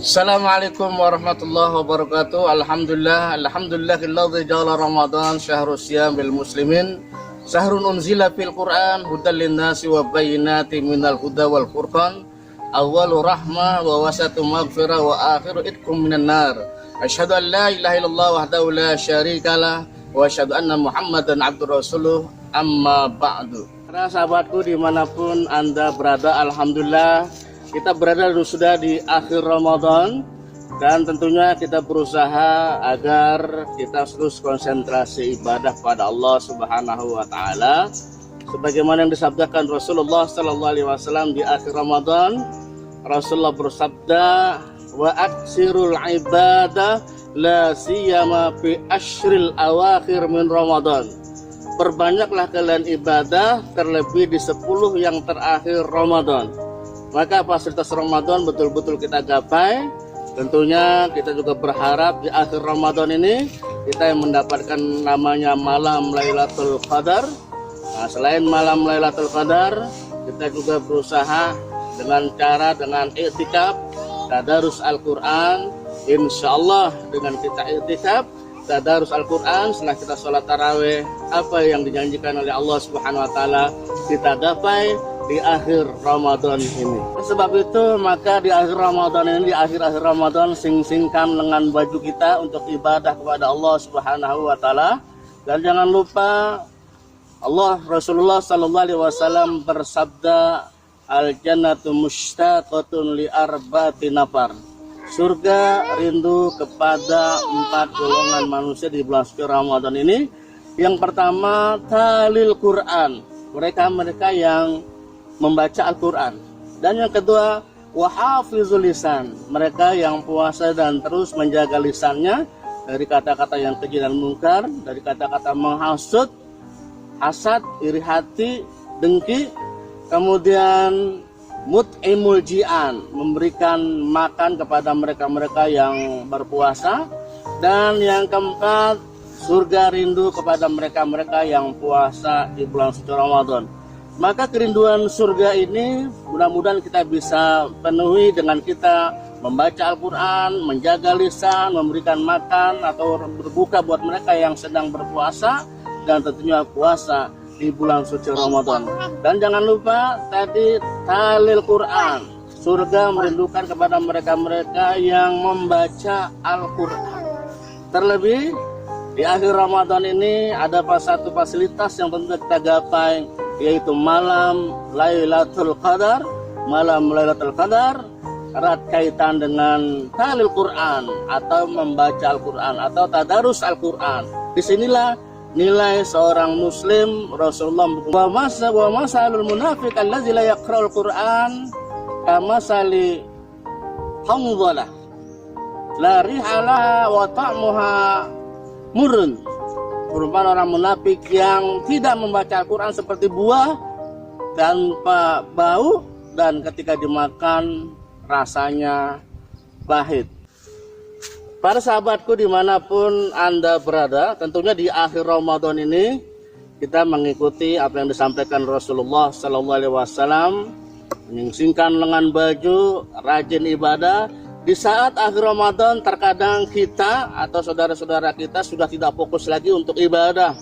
Assalamualaikum warahmatullahi wabarakatuh. Alhamdulillahilladzi ja'ala Ramadan syahrul siyam bil muslimin, syahrun unzila fil Qur'an hudal linnasi wa bayyinatin minal huda wal furqan, awwalu rahmah wa wasatu maghfirah wa akhiru idkum minan nar. Asyhadu an la ilaha illallah wahdahu la syarikalah wa asyhadu anna Muhammadan abdur rasuluh, amma ba'du. Para sahabatku dimanapun Anda berada, alhamdulillah kita berada sudah di akhir Ramadan, dan tentunya kita berusaha agar kita terus konsentrasi ibadah pada Allah Subhanahu wa taala sebagaimana yang disabdakan Rasulullah sallallahu alaihi wasallam di akhir Ramadan. Rasulullah bersabda, wa aksirul ibadah la siyama fi ashril awakhir min Ramadan. Perbanyaklah kalian ibadah terlebih di 10 yang terakhir Ramadan. Maka fasilitas Ramadan betul-betul kita gapai. Tentunya kita juga berharap di akhir Ramadan ini kita yang mendapatkan namanya malam Lailatul Qadar. Nah, selain malam Lailatul Qadar, kita juga berusaha dengan iktikaf, tadarus Al-Quran. Insya Allah dengan kita iktikaf, tadarus Al-Quran, setelah kita sholat tarawih, apa yang dijanjikan oleh Allah Subhanahu wa taala kita gapai di akhir Ramadan ini. Sebab itu maka di akhir Ramadan ini, di akhir-akhir Ramadan, sing-singkan lengan baju kita untuk ibadah kepada Allah Subhanahu wa taala. Dan jangan lupa Rasulullah sallallahu alaihi wasallam bersabda, al jannatu mushtaqatun li arba'ati nafar. Surga rindu kepada 4 golongan manusia di bulan suci Ramadan ini. Yang pertama, talil Quran, mereka yang membaca Al-Quran. Dan yang kedua, wahafizul lisan, mereka yang puasa dan terus menjaga lisannya dari kata-kata yang keji dan mungkar, dari kata-kata menghasut, hasad, iri hati, dengki. Kemudian mut'imul ji'an, memberikan makan kepada mereka-mereka yang berpuasa. Dan yang keempat, surga rindu kepada mereka-mereka yang puasa di bulan suci Ramadan. Maka kerinduan surga ini mudah-mudahan kita bisa penuhi dengan kita membaca Al-Quran, menjaga lisan, memberikan makan atau berbuka buat mereka yang sedang berpuasa, dan tentunya puasa di bulan suci Ramadan. Dan jangan lupa tadi talil Quran, surga merindukan kepada mereka-mereka yang membaca Al-Quran. Terlebih di akhir Ramadan ini ada satu fasilitas yang tentu kita gapai, yaitu malam Lailatul Qadar. Malam Lailatul Qadar erat kaitan dengan talil Quran atau membaca Al-Quran atau tadarus Al-Quran. Disinilah nilai seorang muslim. Rasulullah wa masalul munafiq allazi la yaqra'ul Quran kamasali hamdalah la rihala wa ta'muha murun. Merupakan orang munafik yang tidak membaca Al-Quran seperti buah tanpa bau, dan ketika dimakan rasanya pahit. Para sahabatku dimanapun Anda berada, tentunya di akhir Ramadan ini kita mengikuti apa yang disampaikan Rasulullah Sallallahu Alaihi Wasallam, menyingsingkan lengan baju, rajin ibadah. Di saat akhir Ramadan terkadang kita atau saudara-saudara kita sudah tidak fokus lagi untuk ibadah.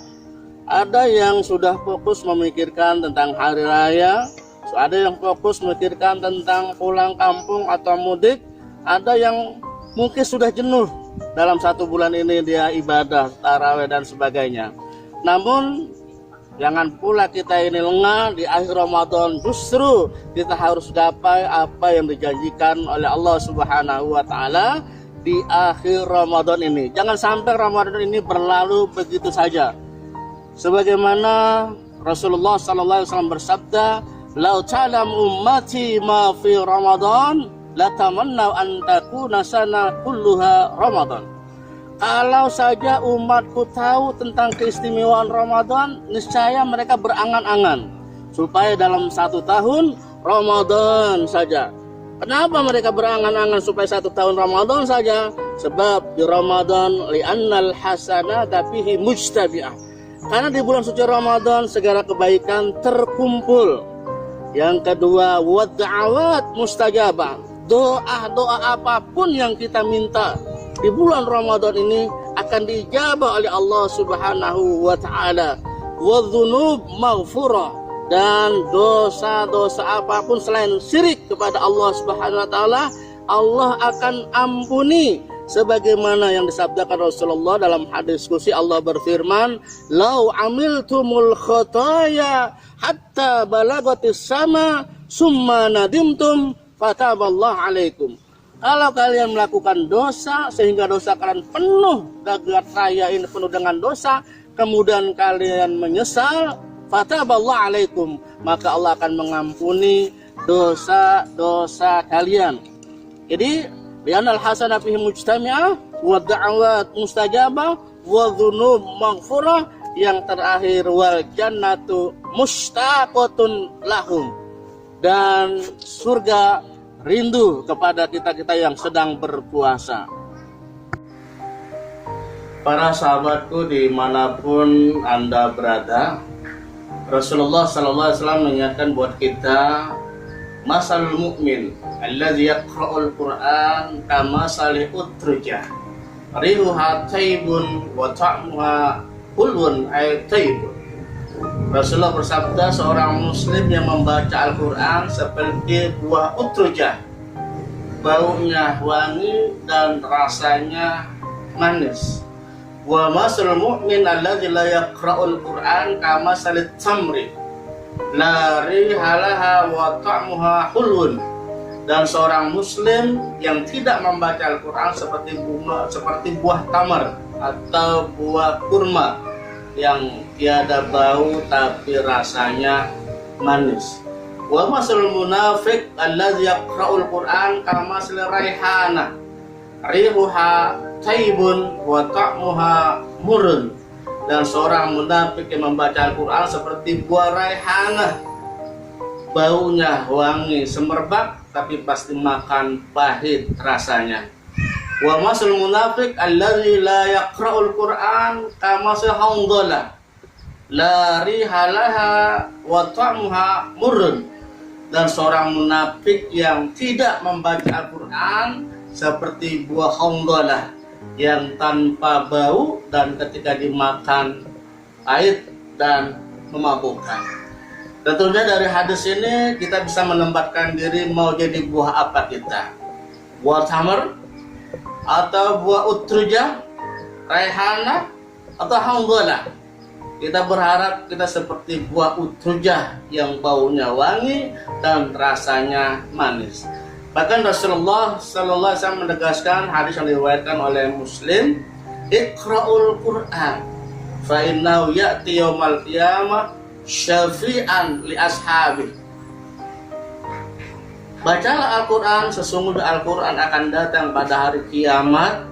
Ada yang sudah fokus memikirkan tentang hari raya, ada yang fokus memikirkan tentang pulang kampung atau mudik, ada yang mungkin sudah jenuh dalam 1 bulan ini dia ibadah, tarawih dan sebagainya. Namun jangan pula kita ini lengah di akhir Ramadan. Justru kita harus gapai apa yang dijanjikan oleh Allah Subhanahu wa taala di akhir Ramadan ini. Jangan sampai Ramadan ini berlalu begitu saja. Sebagaimana Rasulullah sallallahu alaihi wasallam bersabda, "Lau ta'lam ummati ma fi Ramadan, la tamannaw an takuna sana kulluha Ramadan." Kalau saja umatku tahu tentang keistimewaan Ramadan, niscaya mereka berangan-angan supaya dalam 1 tahun Ramadan saja. Kenapa mereka berangan-angan supaya 1 tahun Ramadan saja? Sebab di Ramadan li'annal hasanata fihi mujtabi'ah. Karena di bulan suci Ramadan segala kebaikan terkumpul. Yang kedua, wad'awat mustajabah. doa apapun yang kita minta di bulan Ramadan ini akan dijabah oleh Allah Subhanahu wa taala. Wa dzunub maghfurah, dan dosa-dosa apapun selain syirik kepada Allah Subhanahu wa taala, Allah akan ampuni, sebagaimana yang disabdakan Rasulullah dalam hadis qudsi. Allah berfirman, "Lau amiltumul khotaya hatta balagatis sama summa nadimtum fataballahu alaikum." Kalau kalian melakukan dosa sehingga dosa kalian penuh, jagat raya ini penuh dengan dosa, kemudian kalian menyesal, fataballahu alaikum, maka Allah akan mengampuni dosa-dosa kalian. Jadi li'anal hasanah fihi mujtami'ah wa da'awat mustajabah wa dzunub maghfurah, yang terakhir wal jannatu mushtaqatun lahum, dan surga rindu kepada kita-kita yang sedang berpuasa. Para sahabatku dimanapun Anda berada, Rasulullah SAW mengingatkan buat kita, masalul mu'min alladzi yaqra'ul Qur'an kamasali utrujah rihuha taibun wa ta'muha hulwun ay taibun. Rasulullah bersabda, seorang muslim yang membaca Al-Quran seperti buah utrujah, baunya wangi dan rasanya manis. Wa masalul mu'min alladzi la yaqra'ul Qur'an kamasalit tamri la rihalaha wa ta'muha hulwun. Dan seorang muslim yang tidak membaca Al-Quran seperti buah tamar atau buah kurma yang tiada bau tapi rasanya manis. Wa masalul munafiq alladzi yaqra'ul Qur'an kamasal raihana rihuha taibun wa ta'muha murrun. Dan seorang munafik yang membaca Al-Quran seperti buah raihana, baunya wangi semerbak tapi pasti makan pahit rasanya. Wa masul munafiq alladzi la yaqra'ul Qur'an kamasal handala la rihalaha wa ta'muha murrun. Dan seorang munafik yang tidak membaca Al-Quran seperti buah handala yang tanpa bau dan ketika dimakan pahit dan memabukkan. Tentunya dari hadis ini kita bisa menempatkan diri mau jadi buah apa kita, buah tamar atau buah utrujah, raihana atau handala. Kita berharap kita seperti buah utrujah yang baunya wangi dan rasanya manis. Bahkan Rasulullah sallallahu alaihi wasallam menegaskan, hadis yang diriwayatkan oleh Muslim, "Iqra'ul Qur'an fa innahu ya'ti yaumal qiyamah syafi'an li ashabi." Bacalah Al-Quran, sesungguhnya Al-Quran akan datang pada hari kiamat,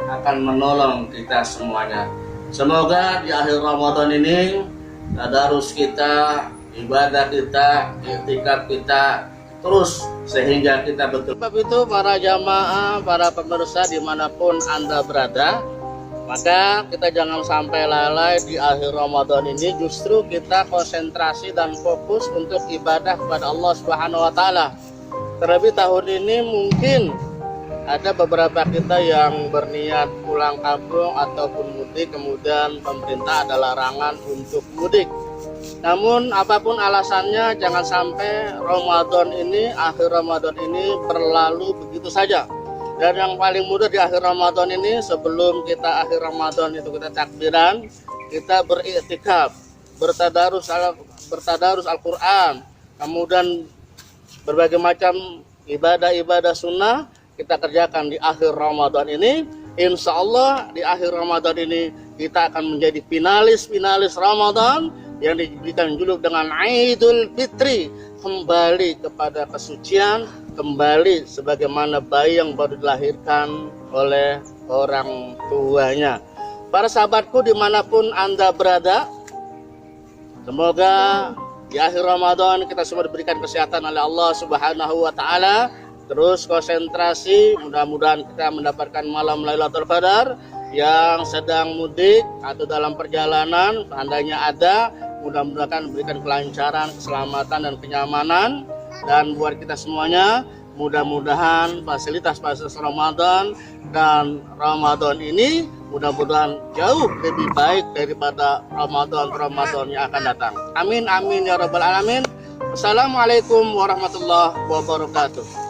akan menolong kita semuanya. Semoga di akhir Ramadan ini tadarus kita, ibadah kita, i'tikaf kita terus sehingga kita betul. Sebab itu para jamaah, para pemirsa dimanapun Anda berada, maka kita jangan sampai lalai di akhir Ramadan ini. Justru kita konsentrasi dan fokus untuk ibadah kepada Allah Subhanahu wa taala. Terlebih tahun ini mungkin ada beberapa kita yang berniat pulang kampung ataupun mudik, kemudian pemerintah ada larangan untuk mudik. Namun apapun alasannya, jangan sampai Ramadan ini, akhir Ramadan ini berlalu begitu saja. Dan yang paling mudah di akhir Ramadan ini, sebelum kita akhir Ramadan itu kita takbiran, kita beriktikaf, bertadarus Al-Quran, kemudian berbagai macam ibadah-ibadah sunnah kita kerjakan di akhir Ramadan ini. Insya Allah di akhir Ramadan ini kita akan menjadi finalis Ramadan yang diberikan juluk dengan Idul Fitri, kembali kepada kesucian, kembali sebagaimana bayi yang baru dilahirkan oleh orang tuanya. Para sahabatku dimanapun Anda berada, semoga di akhir Ramadan kita semua diberikan kesehatan oleh Allah Subhanahu wa taala. Terus konsentrasi, mudah-mudahan kita mendapatkan malam Lailatul Qadar. Yang sedang mudik atau dalam perjalanan, seandainya ada, mudah-mudahan berikan kelancaran, keselamatan dan kenyamanan. Dan buat kita semuanya, Mudah-mudahan fasilitas Ramadan dan Ramadan ini mudah-mudahan jauh lebih baik daripada Ramadan yang akan datang. Amin amin ya rabbal alamin. Assalamualaikum warahmatullahi wabarakatuh.